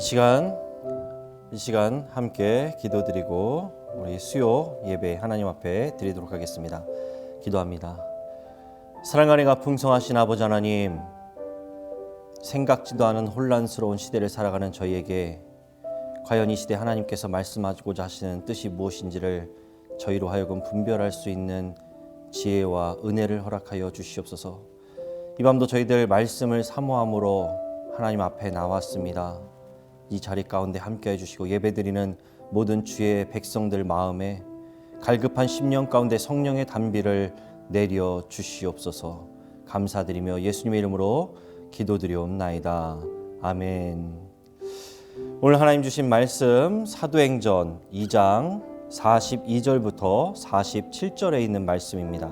이 시간 함께 기도드리고 우리 수요 예배 하나님 앞에 드리도록 하겠습니다. 기도합니다. 사랑 안에가 풍성하신 아버지 하나님, 생각지도 않은 혼란스러운 시대를 살아가는 저희에게 과연 이 시대 하나님께서 말씀하고자 하시는 뜻이 무엇인지를 저희로 하여금 분별할 수 있는 지혜와 은혜를 허락하여 주시옵소서. 이 밤도 저희들 말씀을 사모함으로 하나님 앞에 나왔습니다. 이 자리 가운데 함께해 주시고 예배드리는 모든 주의 백성들 마음에 갈급한 심령 가운데 성령의 단비를 내려 주시옵소서. 감사드리며 예수님의 이름으로 기도드리옵나이다. 아멘. 오늘 하나님 주신 말씀 사도행전 2장 42절부터 47절에 있는 말씀입니다.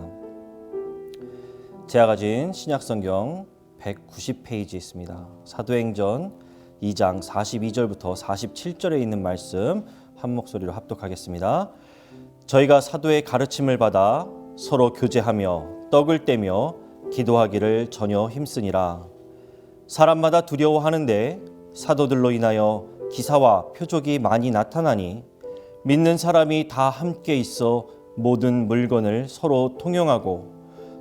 제가 가진 신약성경 190페이지에 있습니다. 사도행전 2장 42절부터 47절에 있는 말씀 한 목소리로 합독하겠습니다. 저희가 사도의 가르침을 받아 서로 교제하며 떡을 떼며 기도하기를 전혀 힘쓰니라. 사람마다 두려워하는데 사도들로 인하여 기사와 표적이 많이 나타나니 믿는 사람이 다 함께 있어 모든 물건을 서로 통용하고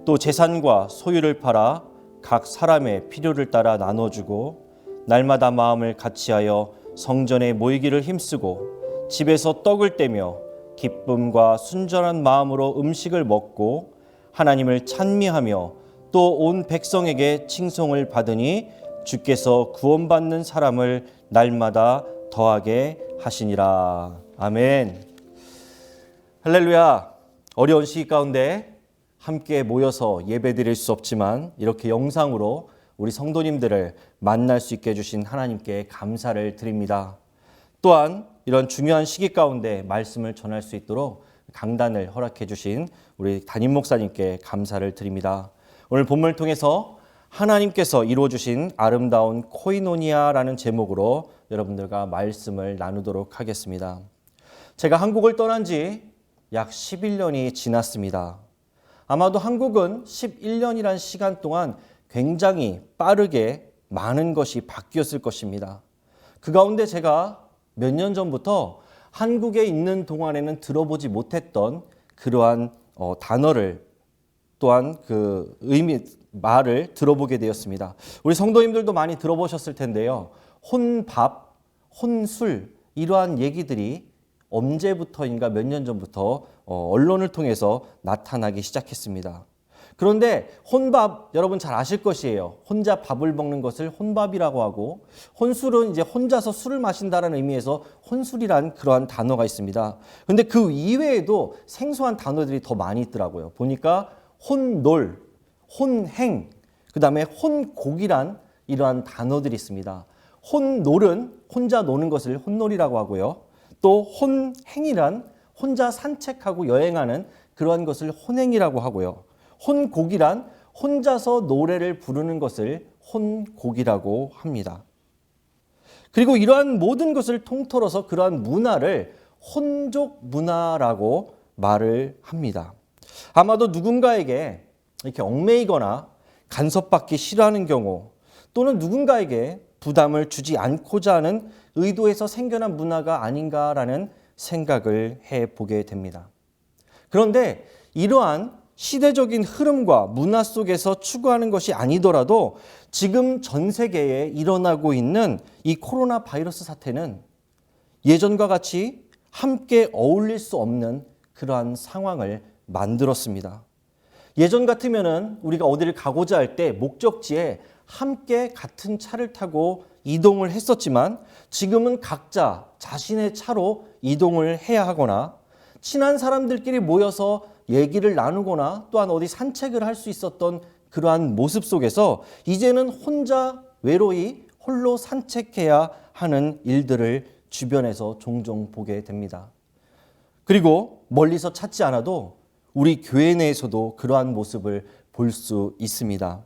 또 재산과 소유를 팔아 각 사람의 필요를 따라 나눠주고 날마다 마음을 같이하여 성전에 모이기를 힘쓰고 집에서 떡을 떼며 기쁨과 순전한 마음으로 음식을 먹고 하나님을 찬미하며 또 온 백성에게 칭송을 받으니 주께서 구원받는 사람을 날마다 더하게 하시니라. 아멘. 할렐루야. 어려운 시기 가운데 함께 모여서 예배드릴 수 없지만 이렇게 영상으로 우리 성도님들을 만날 수 있게 해주신 하나님께 감사를 드립니다. 또한 이런 중요한 시기 가운데 말씀을 전할 수 있도록 강단을 허락해 주신 우리 담임 목사님께 감사를 드립니다. 오늘 본문을 통해서 하나님께서 이루어 주신 아름다운 코이노니아라는 제목으로 여러분들과 말씀을 나누도록 하겠습니다. 제가 한국을 떠난 지 약 11년이 지났습니다. 아마도 한국은 11년이란 시간 동안 굉장히 빠르게 많은 것이 바뀌었을 것입니다. 그 가운데 제가 몇 년 전부터 한국에 있는 동안에는 들어보지 못했던 그러한 단어를 또한 그 말을 들어보게 되었습니다. 우리 성도님들도 많이 들어보셨을 텐데요. 혼밥, 혼술 이러한 얘기들이 언제부터인가 몇 년 전부터 언론을 통해서 나타나기 시작했습니다. 그런데 혼밥 여러분 잘 아실 것이에요. 혼자 밥을 먹는 것을 혼밥이라고 하고 혼술은 이제 혼자서 술을 마신다는 의미에서 혼술이란 그러한 단어가 있습니다. 그런데 그 이외에도 생소한 단어들이 더 많이 있더라고요. 보니까 혼놀, 혼행, 그 다음에 혼곡이란 이러한 단어들이 있습니다. 혼놀은 혼자 노는 것을 혼놀이라고 하고요. 또 혼행이란 혼자 산책하고 여행하는 그러한 것을 혼행이라고 하고요. 혼곡이란 혼자서 노래를 부르는 것을 혼곡이라고 합니다. 그리고 이러한 모든 것을 통틀어서 그러한 문화를 혼족 문화라고 말을 합니다. 아마도 누군가에게 이렇게 얽매이거나 간섭받기 싫어하는 경우 또는 누군가에게 부담을 주지 않고자 하는 의도에서 생겨난 문화가 아닌가라는 생각을 해보게 됩니다. 그런데 이러한 시대적인 흐름과 문화 속에서 추구하는 것이 아니더라도 지금 전 세계에 일어나고 있는 이 코로나 바이러스 사태는 예전과 같이 함께 어울릴 수 없는 그러한 상황을 만들었습니다. 예전 같으면은 우리가 어디를 가고자 할 때 목적지에 함께 같은 차를 타고 이동을 했었지만 지금은 각자 자신의 차로 이동을 해야 하거나 친한 사람들끼리 모여서 얘기를 나누거나 또한 어디 산책을 할 수 있었던 그러한 모습 속에서 이제는 혼자 외로이 홀로 산책해야 하는 일들을 주변에서 종종 보게 됩니다. 그리고 멀리서 찾지 않아도 우리 교회 내에서도 그러한 모습을 볼 수 있습니다.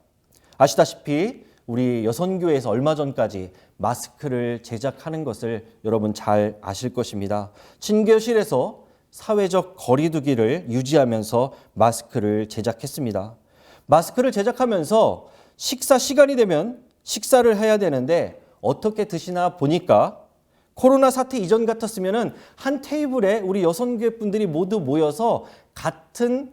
아시다시피 우리 여선교회에서 얼마 전까지 마스크를 제작하는 것을 여러분 잘 아실 것입니다. 친교실에서 사회적 거리두기를 유지하면서 마스크를 제작했습니다. 마스크를 제작하면서 식사 시간이 되면 식사를 해야 되는데 어떻게 드시나 보니까 코로나 사태 이전 같았으면은 한 테이블에 우리 여성교회 분들이 모두 모여서 같은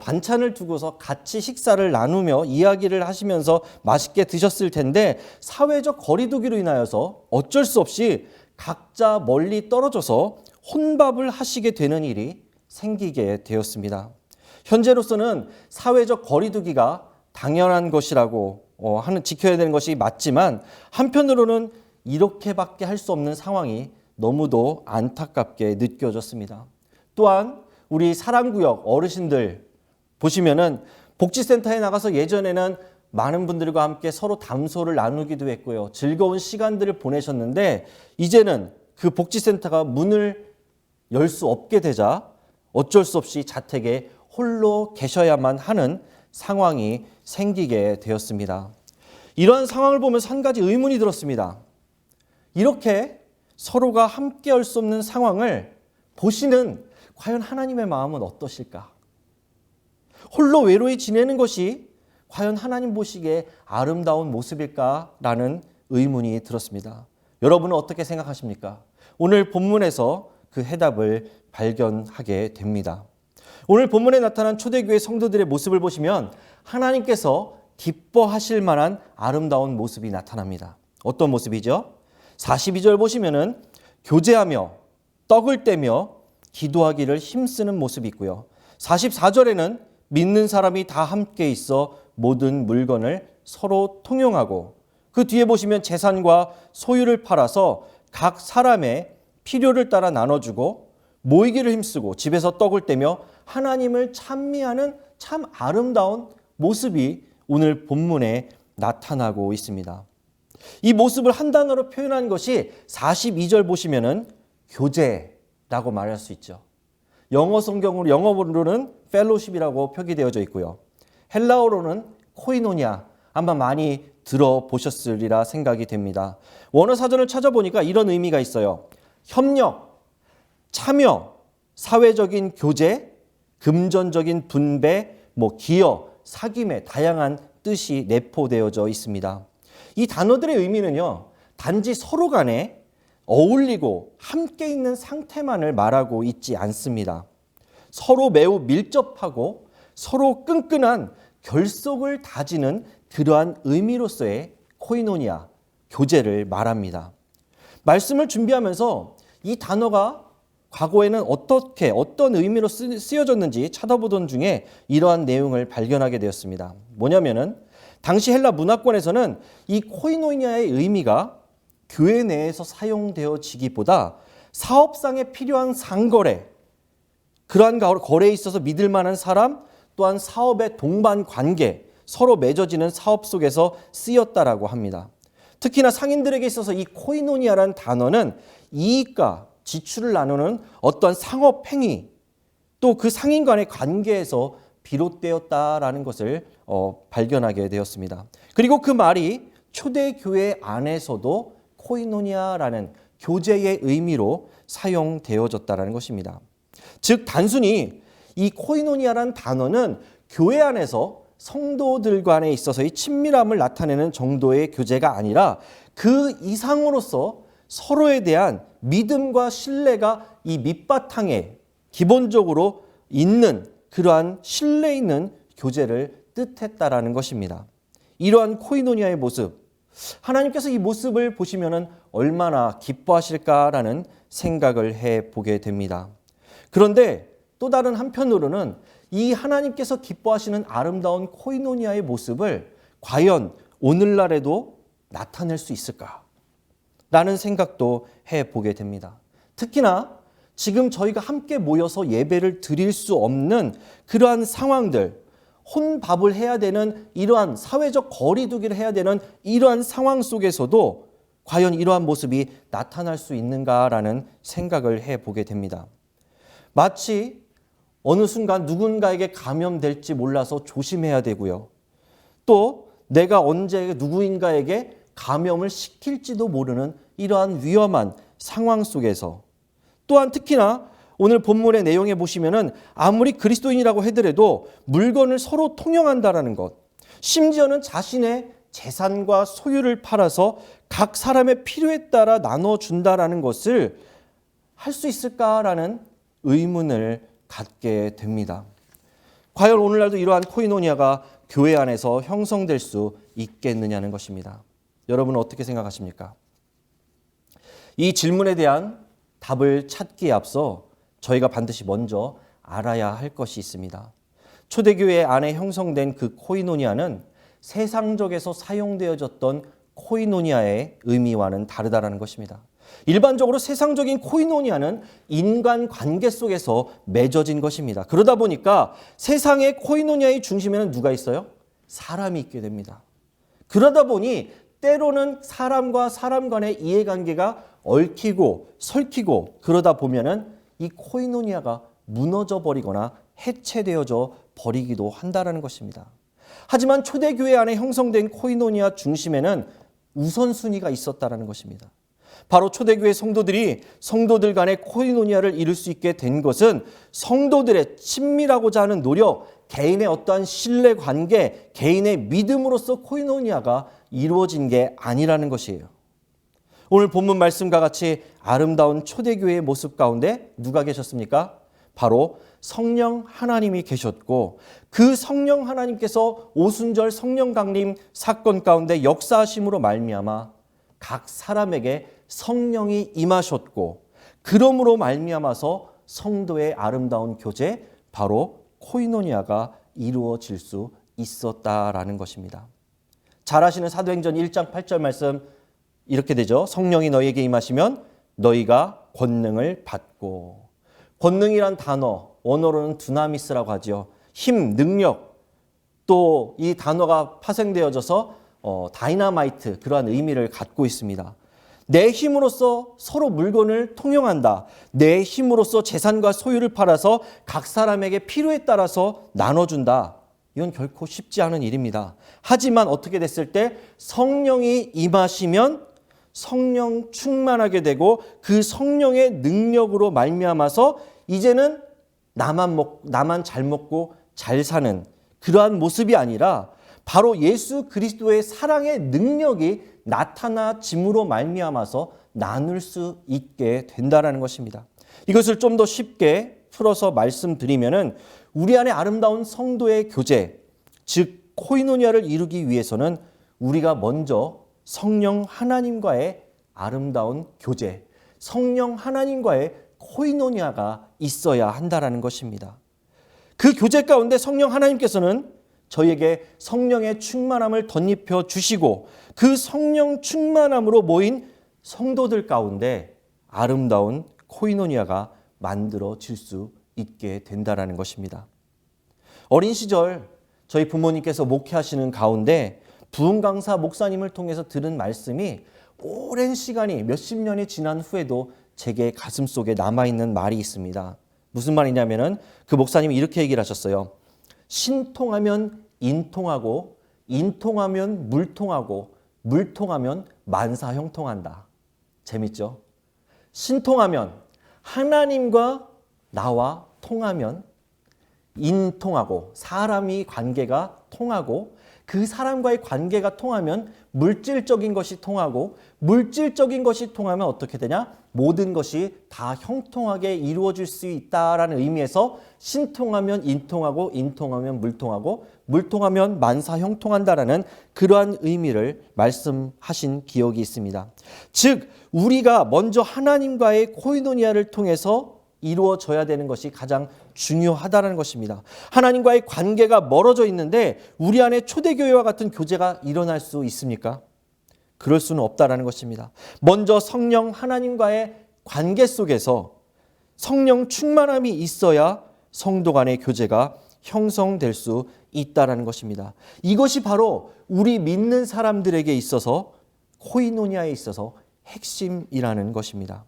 반찬을 두고서 같이 식사를 나누며 이야기를 하시면서 맛있게 드셨을 텐데 사회적 거리두기로 인하여서 어쩔 수 없이 각자 멀리 떨어져서 혼밥을 하시게 되는 일이 생기게 되었습니다. 현재로서는 사회적 거리두기가 당연한 것이라고 지켜야 되는 것이 맞지만 한편으로는 이렇게밖에 할 수 없는 상황이 너무도 안타깝게 느껴졌습니다. 또한 우리 사랑구역 어르신들 보시면은 복지센터에 나가서 예전에는 많은 분들과 함께 서로 담소를 나누기도 했고요. 즐거운 시간들을 보내셨는데 이제는 그 복지센터가 문을 열 수 없게 되자 어쩔 수 없이 자택에 홀로 계셔야만 하는 상황이 생기게 되었습니다. 이러한 상황을 보면서 한 가지 의문이 들었습니다. 이렇게 서로가 함께 할 수 없는 상황을 보시는 과연 하나님의 마음은 어떠실까? 홀로 외로이 지내는 것이 과연 하나님 보시기에 아름다운 모습일까라는 의문이 들었습니다. 여러분은 어떻게 생각하십니까? 오늘 본문에서 그 해답을 발견하게 됩니다. 오늘 본문에 나타난 초대교회 성도들의 모습을 보시면 하나님께서 기뻐하실 만한 아름다운 모습이 나타납니다. 어떤 모습이죠? 42절 보시면은 교제하며 떡을 떼며 기도하기를 힘쓰는 모습이 있고요. 44절에는 믿는 사람이 다 함께 있어 모든 물건을 서로 통용하고 그 뒤에 보시면 재산과 소유를 팔아서 각 사람의 필요를 따라 나눠주고 모이기를 힘쓰고 집에서 떡을 떼며 하나님을 찬미하는 참 아름다운 모습이 오늘 본문에 나타나고 있습니다. 이 모습을 한 단어로 표현한 것이 42절 보시면은 교제라고 말할 수 있죠. 영어로는 펠로십이라고 표기되어져 있고요. 헬라어로는 코이노니아, 아마 많이 들어보셨으리라 생각이 됩니다. 원어 사전을 찾아보니까 이런 의미가 있어요. 협력, 참여, 사회적인 교제, 금전적인 분배, 기여, 사귐의 다양한 뜻이 내포되어져 있습니다. 이 단어들의 의미는요, 단지 서로 간에 어울리고 함께 있는 상태만을 말하고 있지 않습니다. 서로 매우 밀접하고 서로 끈끈한 결속을 다지는 그러한 의미로서의 코이노니아, 교제를 말합니다. 말씀을 준비하면서 이 단어가 과거에는 어떤 의미로 쓰여졌는지 찾아보던 중에 이러한 내용을 발견하게 되었습니다. 뭐냐면은 당시 헬라 문화권에서는 이 코이노니아의 의미가 교회 내에서 사용되어지기보다 사업상에 필요한 상거래, 그러한 거래에 있어서 믿을 만한 사람, 또한 사업의 동반 관계, 서로 맺어지는 사업 속에서 쓰였다라고 합니다. 특히나 상인들에게 있어서 이 코이노니아라는 단어는 이익과 지출을 나누는 어떤 상업 행위, 또 그 상인 간의 관계에서 비롯되었다라는 것을 발견하게 되었습니다. 그리고 그 말이 초대교회 안에서도 코이노니아라는 교제의 의미로 사용되어졌다는 것입니다. 즉 단순히 이 코이노니아라는 단어는 교회 안에서 성도들 간에 있어서의 친밀함을 나타내는 정도의 교제가 아니라 그 이상으로서 서로에 대한 믿음과 신뢰가 이 밑바탕에 기본적으로 있는 그러한 신뢰 있는 교제를 뜻했다라는 것입니다. 이러한 코이노니아의 모습, 하나님께서 이 모습을 보시면은 얼마나 기뻐하실까라는 생각을 해보게 됩니다. 그런데 또 다른 한편으로는 이 하나님께서 기뻐하시는 아름다운 코이노니아의 모습을 과연 오늘날에도 나타낼 수 있을까? 라는 생각도 해보게 됩니다. 특히나 지금 저희가 함께 모여서 예배를 드릴 수 없는 그러한 상황들, 혼밥을 해야 되는 이러한 사회적 거리두기를 해야 되는 이러한 상황 속에서도 과연 이러한 모습이 나타날 수 있는가라는 생각을 해보게 됩니다. 마치 어느 순간 누군가에게 감염될지 몰라서 조심해야 되고요. 또 내가 언제 누구인가에게 감염을 시킬지도 모르는 이러한 위험한 상황 속에서 또한 특히나 오늘 본문의 내용에 보시면은 아무리 그리스도인이라고 하더라도 물건을 서로 통용한다라는 것, 심지어는 자신의 재산과 소유를 팔아서 각 사람의 필요에 따라 나눠준다라는 것을 할 수 있을까라는 의문을 갖게 됩니다. 과연 오늘날도 이러한 코이노니아가 교회 안에서 형성될 수 있겠느냐는 것입니다. 여러분은 어떻게 생각하십니까? 이 질문에 대한 답을 찾기에 앞서 저희가 반드시 먼저 알아야 할 것이 있습니다. 초대교회 안에 형성된 그 코이노니아는 세상적에서 사용되어졌던 코이노니아의 의미와는 다르다라는 것입니다. 일반적으로 세상적인 코이노니아는 인간 관계 속에서 맺어진 것입니다. 그러다 보니까 세상의 코이노니아의 중심에는 누가 있어요? 사람이 있게 됩니다. 그러다 보니 때로는 사람과 사람 간의 이해관계가 얽히고 설키고 그러다 보면은 이 코이노니아가 무너져 버리거나 해체되어져 버리기도 한다는 것입니다. 하지만 초대교회 안에 형성된 코이노니아 중심에는 우선순위가 있었다는 것입니다. 바로 초대교회 성도들이 성도들 간의 코이노니아를 이룰 수 있게 된 것은 성도들의 친밀하고자 하는 노력, 개인의 어떠한 신뢰관계, 개인의 믿음으로써 코이노니아가 이루어진 게 아니라는 것이에요. 오늘 본문 말씀과 같이 아름다운 초대교회의 모습 가운데 누가 계셨습니까? 바로 성령 하나님이 계셨고 그 성령 하나님께서 오순절 성령 강림 사건 가운데 역사하심으로 말미암아 각 사람에게 성령이 임하셨고 그러므로 말미암아서 성도의 아름다운 교제 바로 코이노니아가 이루어질 수 있었다라는 것입니다. 잘 아시는 사도행전 1장 8절 말씀 이렇게 되죠. 성령이 너희에게 임하시면 너희가 권능을 받고 권능이란 단어 원어로는 두나미스라고 하죠. 힘, 능력 또 이 단어가 파생되어져서 다이너마이트 그러한 의미를 갖고 있습니다. 내 힘으로써 서로 물건을 통용한다. 내 힘으로써 재산과 소유를 팔아서 각 사람에게 필요에 따라서 나눠준다. 이건 결코 쉽지 않은 일입니다. 하지만 어떻게 됐을 때 성령이 임하시면 성령 충만하게 되고 그 성령의 능력으로 말미암아서 이제는 나만 잘 먹고 잘 사는 그러한 모습이 아니라 바로 예수 그리스도의 사랑의 능력이 나타나짐으로 말미암아서 나눌 수 있게 된다는 것입니다. 이것을 좀 더 쉽게 풀어서 말씀드리면은 우리 안에 아름다운 성도의 교제, 즉 코이노니아를 이루기 위해서는 우리가 먼저 성령 하나님과의 아름다운 교제, 성령 하나님과의 코이노니아가 있어야 한다라는 것입니다. 그 교제 가운데 성령 하나님께서는 저희에게 성령의 충만함을 덧입혀 주시고 그 성령 충만함으로 모인 성도들 가운데 아름다운 코이노니아가 만들어질 수 있게 된다라는 것입니다. 어린 시절 저희 부모님께서 목회하시는 가운데 부흥 강사 목사님을 통해서 들은 말씀이 오랜 시간이 몇십 년이 지난 후에도 제게 가슴속에 남아있는 말이 있습니다. 무슨 말이냐면은 그 목사님이 이렇게 얘기를 하셨어요. 신통하면 인통하고 인통하면 물통하고 물통하면 만사형통한다. 재밌죠? 신통하면 하나님과 나와 통하면 인통하고 사람이 관계가 통하고 그 사람과의 관계가 통하면 물질적인 것이 통하고 물질적인 것이 통하면 어떻게 되냐? 모든 것이 다 형통하게 이루어질 수 있다라는 의미에서 신통하면 인통하고 인통하면 물통하고 물통하면 만사형통한다라는 그러한 의미를 말씀하신 기억이 있습니다. 즉 우리가 먼저 하나님과의 코이노니아를 통해서 이루어져야 되는 것이 가장 중요하다는 것입니다. 하나님과의 관계가 멀어져 있는데 우리 안에 초대교회와 같은 교제가 일어날 수 있습니까? 그럴 수는 없다라는 것입니다. 먼저 성령 하나님과의 관계 속에서 성령 충만함이 있어야 성도 간의 교제가 형성될 수 있다라는 것입니다. 이것이 바로 우리 믿는 사람들에게 있어서 코이노니아에 있어서 핵심이라는 것입니다.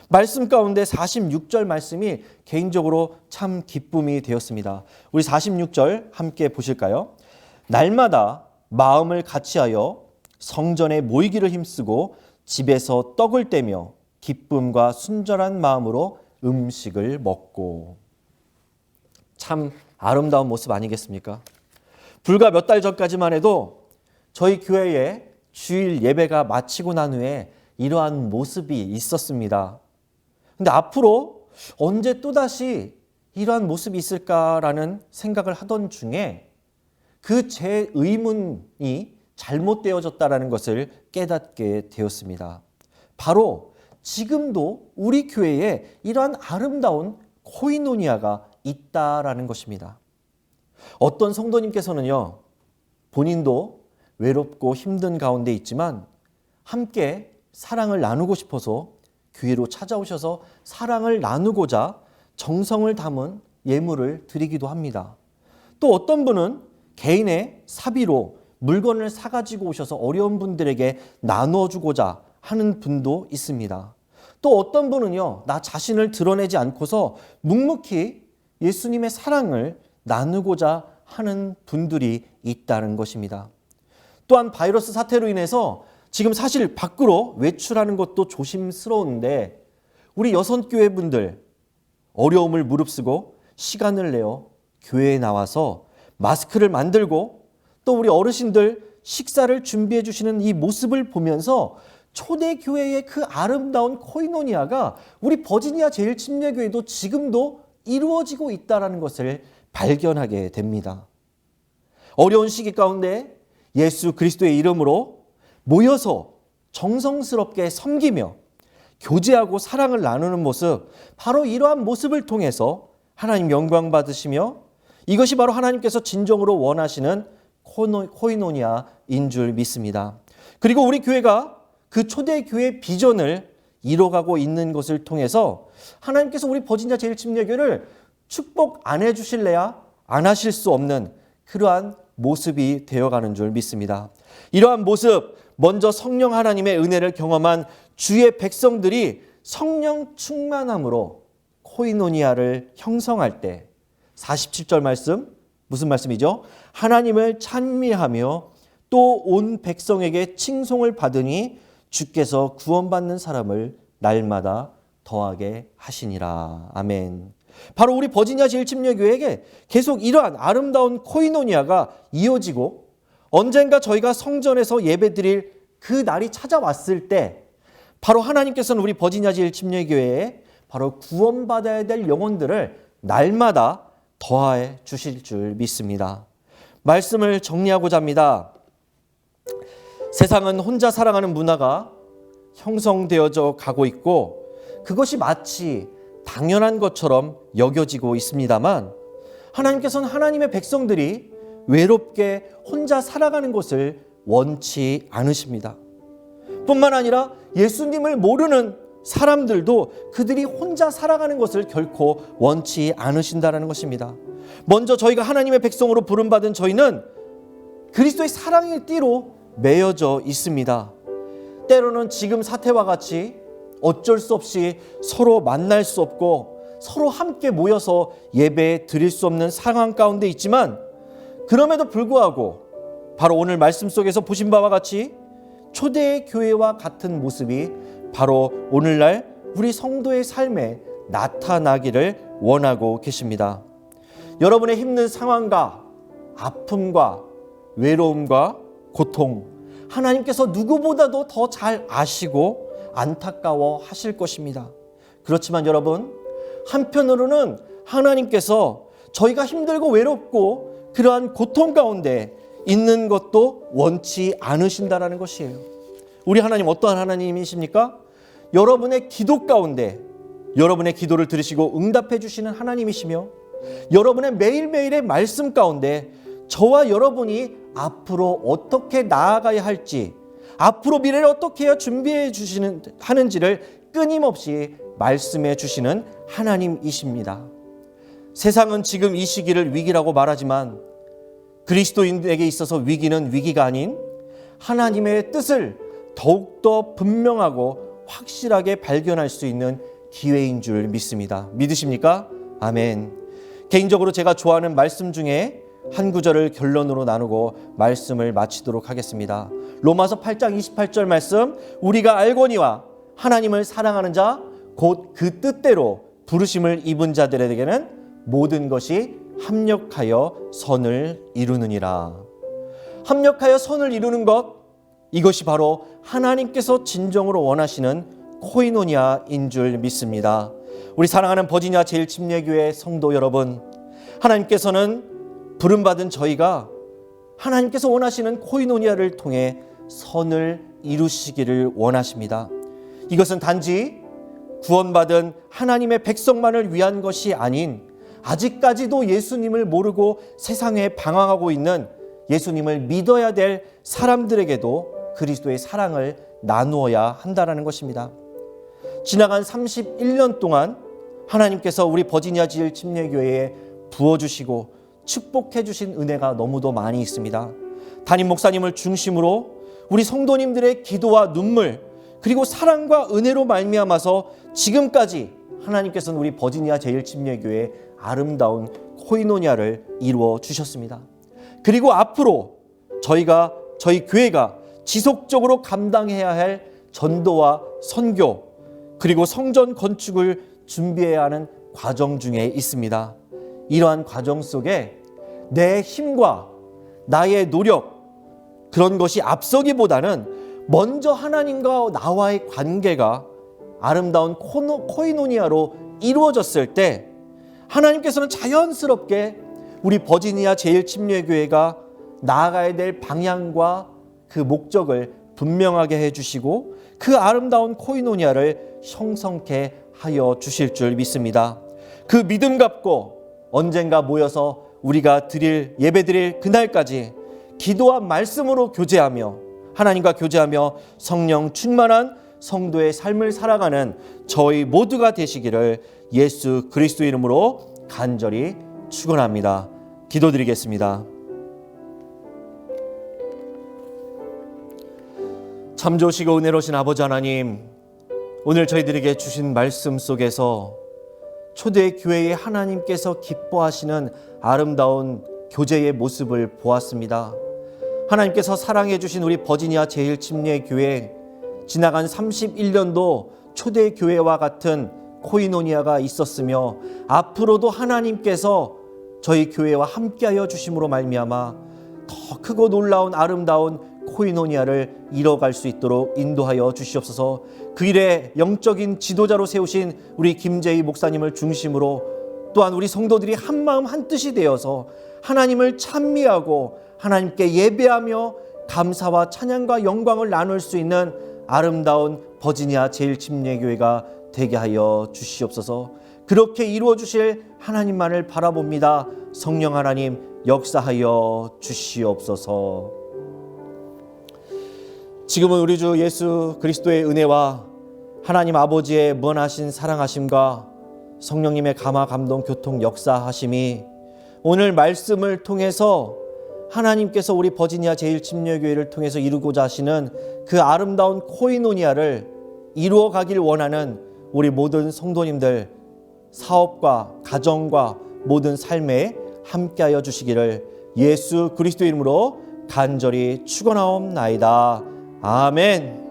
말씀 가운데 46절 말씀이 개인적으로 참 기쁨이 되었습니다. 우리 46절 함께 보실까요? 날마다 마음을 같이하여 성전에 모이기를 힘쓰고 집에서 떡을 떼며 기쁨과 순전한 마음으로 음식을 먹고. 참 아름다운 모습 아니겠습니까? 불과 몇 달 전까지만 해도 저희 교회에 주일 예배가 마치고 난 후에 이러한 모습이 있었습니다. 근데 앞으로 언제 또다시 이러한 모습이 있을까라는 생각을 하던 중에 그 제 의문이 잘못되어졌다라는 것을 깨닫게 되었습니다. 바로 지금도 우리 교회에 이러한 아름다운 코이노니아가 있다라는 것입니다. 어떤 성도님께서는요, 본인도 외롭고 힘든 가운데 있지만 함께 사랑을 나누고 싶어서 교회로 찾아오셔서 사랑을 나누고자 정성을 담은 예물을 드리기도 합니다. 또 어떤 분은 개인의 사비로 물건을 사가지고 오셔서 어려운 분들에게 나눠주고자 하는 분도 있습니다. 또 어떤 분은요, 나 자신을 드러내지 않고서 묵묵히 예수님의 사랑을 나누고자 하는 분들이 있다는 것입니다. 또한 바이러스 사태로 인해서 지금 사실 밖으로 외출하는 것도 조심스러운데 우리 여선교회 분들 어려움을 무릅쓰고 시간을 내어 교회에 나와서 마스크를 만들고 또 우리 어르신들 식사를 준비해 주시는 이 모습을 보면서 초대교회의 그 아름다운 코이노니아가 우리 버지니아 제일침례교회도 지금도 이루어지고 있다는 것을 발견하게 됩니다. 어려운 시기 가운데 예수 그리스도의 이름으로 모여서 정성스럽게 섬기며 교제하고 사랑을 나누는 모습, 바로 이러한 모습을 통해서 하나님 영광 받으시며 이것이 바로 하나님께서 진정으로 원하시는 코이노니아인 줄 믿습니다. 그리고 우리 교회가 그 초대교회 비전을 이뤄가고 있는 것을 통해서 하나님께서 우리 버지니아 제일침례교회를 축복 안 해주실래야 안 하실 수 없는 그러한 모습이 되어가는 줄 믿습니다. 이러한 모습, 먼저 성령 하나님의 은혜를 경험한 주의 백성들이 성령 충만함으로 코이노니아를 형성할 때 47절 말씀, 무슨 말씀이죠? 하나님을 찬미하며 또 온 백성에게 칭송을 받으니 주께서 구원받는 사람을 날마다 더하게 하시니라. 아멘. 바로 우리 버지니아 제일침례교회에게 계속 이러한 아름다운 코이노니아가 이어지고 언젠가 저희가 성전에서 예배드릴 그 날이 찾아왔을 때 바로 하나님께서는 우리 버지니아 제일침례교회에 바로 구원받아야 될 영혼들을 날마다 더해 주실 줄 믿습니다. 말씀을 정리하고자 합니다. 세상은 혼자 살아가는 문화가 형성되어져 가고 있고 그것이 마치 당연한 것처럼 여겨지고 있습니다만 하나님께서는 하나님의 백성들이 외롭게 혼자 살아가는 것을 원치 않으십니다. 뿐만 아니라 예수님을 모르는 사람들도 그들이 혼자 살아가는 것을 결코 원치 않으신다는 것입니다. 먼저 저희가 하나님의 백성으로 부름받은 저희는 그리스도의 사랑의 띠로 매여져 있습니다. 때로는 지금 사태와 같이 어쩔 수 없이 서로 만날 수 없고 서로 함께 모여서 예배 드릴 수 없는 상황 가운데 있지만 그럼에도 불구하고 바로 오늘 말씀 속에서 보신 바와 같이 초대의 교회와 같은 모습이 바로 오늘날 우리 성도의 삶에 나타나기를 원하고 계십니다. 여러분의 힘든 상황과 아픔과 외로움과 고통, 하나님께서 누구보다도 더 잘 아시고 안타까워 하실 것입니다. 그렇지만 여러분, 한편으로는 하나님께서 저희가 힘들고 외롭고 그러한 고통 가운데 있는 것도 원치 않으신다라는 것이에요. 우리 하나님 어떠한 하나님이십니까? 여러분의 기도 가운데 여러분의 기도를 들으시고 응답해 주시는 하나님이시며 여러분의 매일매일의 말씀 가운데 저와 여러분이 앞으로 어떻게 나아가야 할지, 앞으로 미래를 어떻게 해야 준비해 하는지를 끊임없이 말씀해 주시는 하나님이십니다. 세상은 지금 이 시기를 위기라고 말하지만 그리스도인에게 있어서 위기는 위기가 아닌 하나님의 뜻을 더욱더 분명하고 확실하게 발견할 수 있는 기회인 줄 믿습니다. 믿으십니까? 아멘. 개인적으로 제가 좋아하는 말씀 중에 한 구절을 결론으로 나누고 말씀을 마치도록 하겠습니다. 로마서 8장 28절 말씀, 우리가 알거니와 하나님을 사랑하는 자 곧 그 뜻대로 부르심을 입은 자들에게는 모든 것이 합력하여 선을 이루느니라. 합력하여 선을 이루는 것, 이것이 바로 하나님께서 진정으로 원하시는 코이노니아인 줄 믿습니다. 우리 사랑하는 버지니아 제1침례교회 성도 여러분, 하나님께서는 부름받은 저희가 하나님께서 원하시는 코이노니아를 통해 선을 이루시기를 원하십니다. 이것은 단지 구원받은 하나님의 백성만을 위한 것이 아닌 아직까지도 예수님을 모르고 세상에 방황하고 있는 예수님을 믿어야 될 사람들에게도 그리스도의 사랑을 나누어야 한다는 것입니다. 지나간 31년 동안 하나님께서 우리 버지니아 제1침례교회에 부어주시고 축복해 주신 은혜가 너무도 많이 있습니다. 담임 목사님을 중심으로 우리 성도님들의 기도와 눈물, 그리고 사랑과 은혜로 말미암아서 지금까지 하나님께서는 우리 버지니아 제1침례교회의 아름다운 코이노니아를 이루어 주셨습니다. 그리고 앞으로 저희 교회가 지속적으로 감당해야 할 전도와 선교, 그리고 성전 건축을 준비해야 하는 과정 중에 있습니다. 이러한 과정 속에 내 힘과 나의 노력, 그런 것이 앞서기보다는 먼저 하나님과 나와의 관계가 아름다운 코이노니아로 이루어졌을 때 하나님께서는 자연스럽게 우리 버지니아 제1침례교회가 나아가야 될 방향과 그 목적을 분명하게 해주시고 그 아름다운 코이노니아를 형성케 하여 주실 줄 믿습니다. 그 믿음 갖고 언젠가 모여서 우리가 예배드릴 그날까지 기도와 말씀으로 교제하며 하나님과 교제하며 성령 충만한 성도의 삶을 살아가는 저희 모두가 되시기를 예수 그리스도 이름으로 간절히 축원합니다. 기도드리겠습니다. 참 좋으시고 은혜로우신 아버지 하나님, 오늘 저희들에게 주신 말씀 속에서 초대교회의 하나님께서 기뻐하시는 아름다운 교제의 모습을 보았습니다. 하나님께서 사랑해 주신 우리 버지니아 제1침례교회, 지나간 31년도 초대교회와 같은 코이노니아가 있었으며 앞으로도 하나님께서 저희 교회와 함께하여 주심으로 말미암아 더 크고 놀라운 아름다운 코이노니아를 이뤄갈 수 있도록 인도하여 주시옵소서. 그 일에 영적인 지도자로 세우신 우리 김재희 목사님을 중심으로 또한 우리 성도들이 한마음 한뜻이 되어서 하나님을 찬미하고 하나님께 예배하며 감사와 찬양과 영광을 나눌 수 있는 아름다운 버지니아 제1침례교회가 되게 하여 주시옵소서. 그렇게 이루어 주실 하나님만을 바라봅니다. 성령 하나님 역사하여 주시옵소서. 지금은 우리 주 예수 그리스도의 은혜와 하나님 아버지의 무한하신 사랑하심과 성령님의 감화 감동 교통 역사하심이 오늘 말씀을 통해서 하나님께서 우리 버지니아 제1침례교회를 통해서 이루고자 하시는 그 아름다운 코이노니아를 이루어 가길 원하는 우리 모든 성도님들, 사업과 가정과 모든 삶에 함께하여 주시기를 예수 그리스도 이름으로 간절히 축원하옵나이다. 아멘.